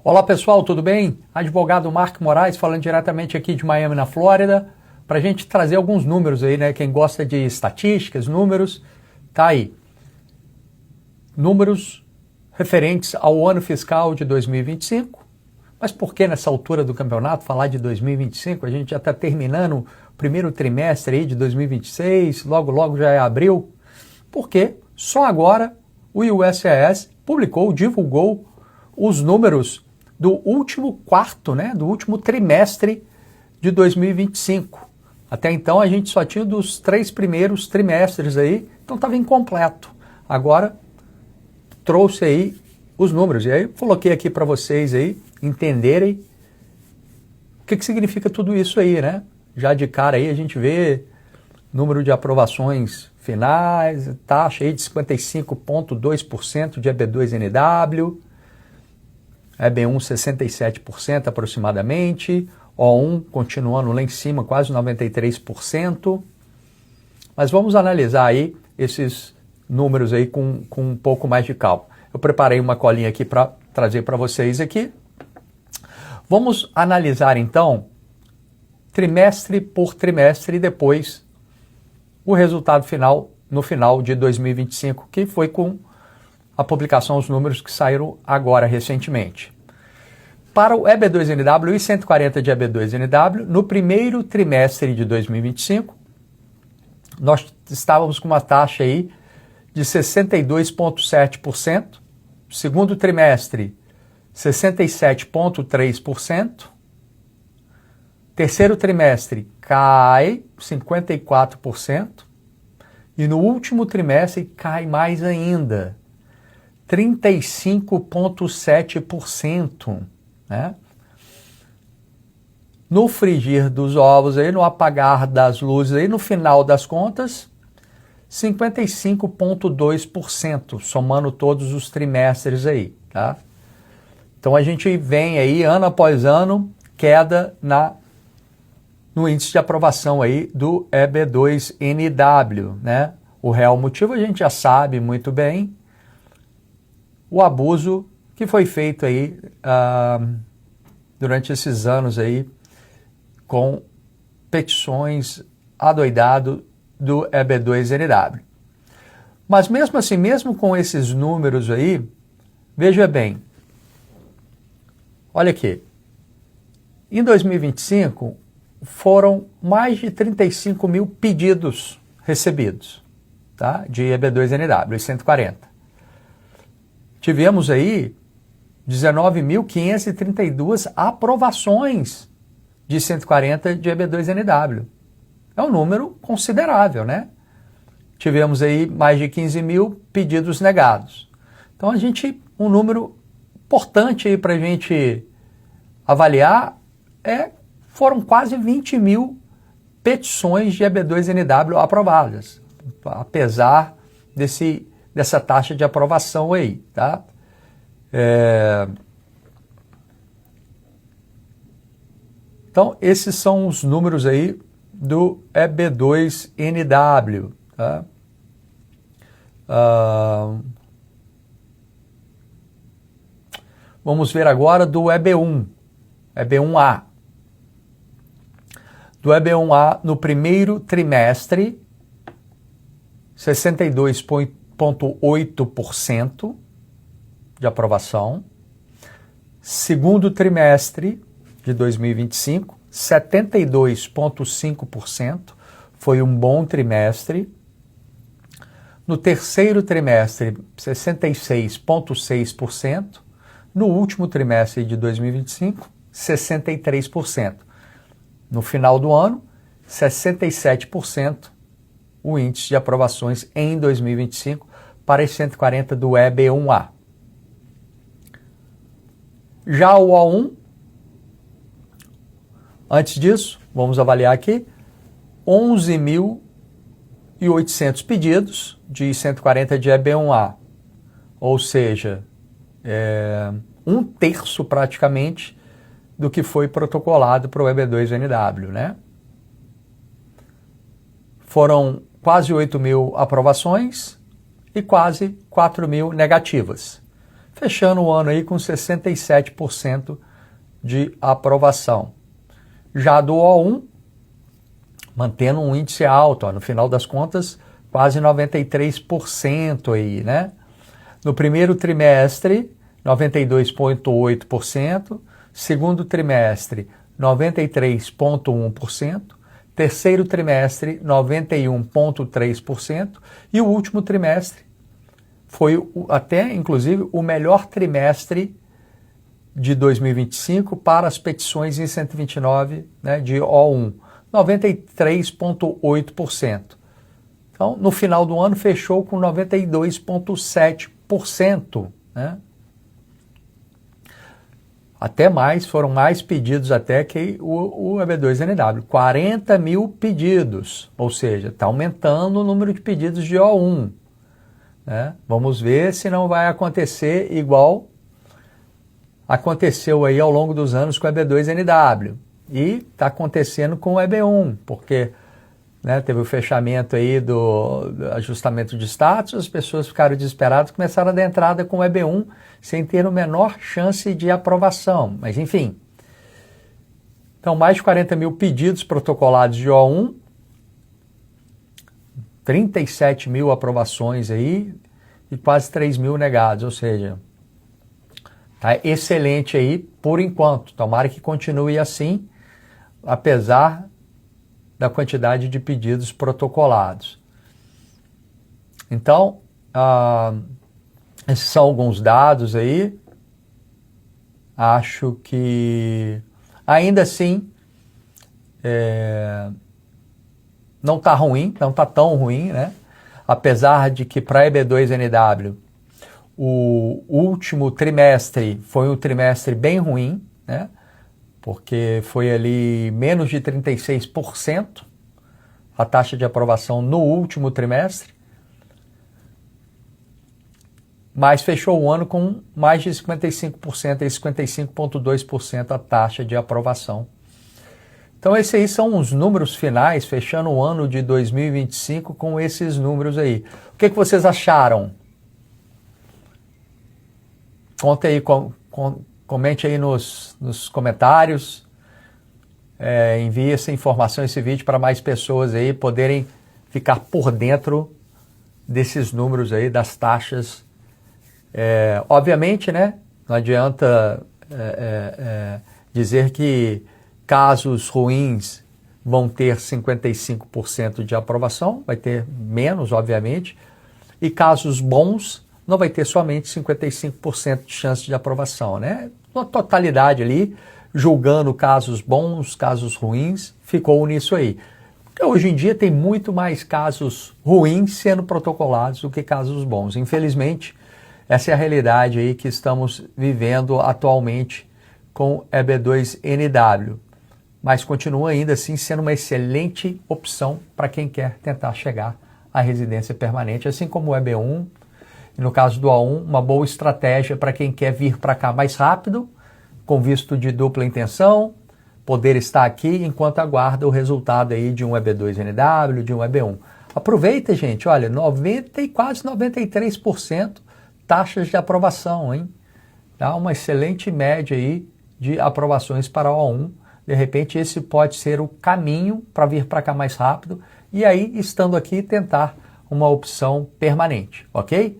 Olá pessoal, tudo bem? Advogado Marco Moraes falando diretamente aqui de Miami, na Flórida, para a gente trazer alguns números aí, né? Quem gosta de estatísticas, números, tá aí. Números referentes ao ano fiscal de 2025. Mas por que nessa altura do campeonato falar de 2025? A gente já está terminando o primeiro trimestre aí de 2026, logo já é abril. Porque só agora o USCIS divulgou os números do último quarto, né, do último trimestre de 2025. Até então a gente só tinha dos 3 primeiros trimestres aí, então estava incompleto. Agora trouxe aí os números, e aí coloquei aqui para vocês aí entenderem o que significa tudo isso aí, né? Já de cara aí a gente vê número de aprovações finais, taxa aí de 55,2% de EB2NW, EB1 67% aproximadamente, O1 continuando lá em cima, quase 93%. Mas vamos analisar aí esses números aí com um pouco mais de calma. Eu preparei uma colinha aqui para trazer para vocês aqui. Vamos analisar então trimestre por trimestre e depois o resultado final no final de 2025, que foi com a publicação dos números que saíram agora recentemente. Para o EB2NW e 140 de EB2NW, no primeiro trimestre de 2025, nós estávamos com uma taxa aí de 62,7%, segundo trimestre 67,3%, terceiro trimestre cai 54%, e no último trimestre cai mais ainda, 35,7%. Né? No frigir dos ovos, aí, no apagar das luzes, aí, no final das contas, 55,2%, somando todos os trimestres aí. Tá? Então a gente vem aí, ano após ano, queda no índice de aprovação aí do EB2NW. Né? O real motivo a gente já sabe muito bem, o abuso que foi feito aí durante esses anos aí com petições adoidado do EB2NW. Mas mesmo assim, mesmo com esses números aí, veja bem, olha aqui, em 2025 foram mais de 35 mil pedidos recebidos, tá? De EB2NW, 140. Tivemos aí 19.532 aprovações de 140 de EB2NW. É um número considerável, né? Tivemos aí mais de 15 mil pedidos negados. Então, um número importante aí para a gente avaliar foram quase 20 mil petições de EB2NW aprovadas, apesar dessa taxa de aprovação aí, tá? Então, esses são os números aí do EB2NW, tá? Vamos ver agora do EB1, EB1A. Do EB1A, no primeiro trimestre, 62,8% de aprovação. Segundo trimestre de 2025, 72,5%, foi um bom trimestre. No terceiro trimestre, 66,6%. No último trimestre de 2025, 63%. No final do ano, 67% o índice de aprovações em 2025 para as 140 do EB1A. Já o O1, antes disso, vamos avaliar aqui, 11.800 pedidos de 140 de EB1A, ou seja, um terço praticamente do que foi protocolado para o EB2NW, né? Foram quase 8 mil aprovações e quase 4 mil negativas. fechando o ano aí com 67% de aprovação. Já do O1, mantendo um índice alto, ó, no final das contas, quase 93% aí, né? No primeiro trimestre, 92,8%, segundo trimestre, 93,1%, terceiro trimestre, 91,3%, e o último trimestre foi até, inclusive, o melhor trimestre de 2025 para as petições em 129, né, de O1, 93,8%. Então, no final do ano, fechou com 92,7%. Né? Até mais, foram mais pedidos até que o EB2NW. 40 mil pedidos, ou seja, está aumentando o número de pedidos de O1. Né? Vamos ver se não vai acontecer igual aconteceu aí ao longo dos anos com o EB2NW. E está acontecendo com o EB1, porque, né, teve o fechamento aí do ajustamento de status, as pessoas ficaram desesperadas, começaram a dar entrada com o EB1 sem ter a menor chance de aprovação. Mas enfim, então mais de 40 mil pedidos protocolados de O1, 37 mil aprovações aí e quase 3 mil negados, ou seja, tá excelente aí por enquanto. Tomara que continue assim, apesar da quantidade de pedidos protocolados. Então, esses são alguns dados aí. Acho que ainda assim não está ruim, não está tão ruim, né? Apesar de que para a EB2NW o último trimestre foi um trimestre bem ruim, né? Porque foi ali menos de 36% a taxa de aprovação no último trimestre, mas fechou o ano com mais de 55%, e 55,2% a taxa de aprovação. Então esses aí são os números finais, fechando o ano de 2025 com esses números aí. O que vocês acharam? Conte aí, comente aí nos comentários, envie essa informação, esse vídeo para mais pessoas aí poderem ficar por dentro desses números aí, das taxas. Obviamente, né, não adianta dizer que casos ruins vão ter 55% de aprovação, vai ter menos, obviamente, e casos bons não vai ter somente 55% de chance de aprovação, né? Na totalidade ali, julgando casos bons, casos ruins, ficou nisso aí. Porque hoje em dia tem muito mais casos ruins sendo protocolados do que casos bons. Infelizmente, essa é a realidade aí que estamos vivendo atualmente com EB2NW. Mas continua ainda assim sendo uma excelente opção para quem quer tentar chegar à residência permanente, assim como o EB1. E no caso do A1, uma boa estratégia para quem quer vir para cá mais rápido, com visto de dupla intenção, poder estar aqui enquanto aguarda o resultado aí de um EB2NW, de um EB1. Aproveita, gente, olha, 90 e quase 93% taxas de aprovação, hein? Dá uma excelente média aí de aprovações para o A1. De repente, esse pode ser o caminho para vir para cá mais rápido e aí, estando aqui, tentar uma opção permanente, ok?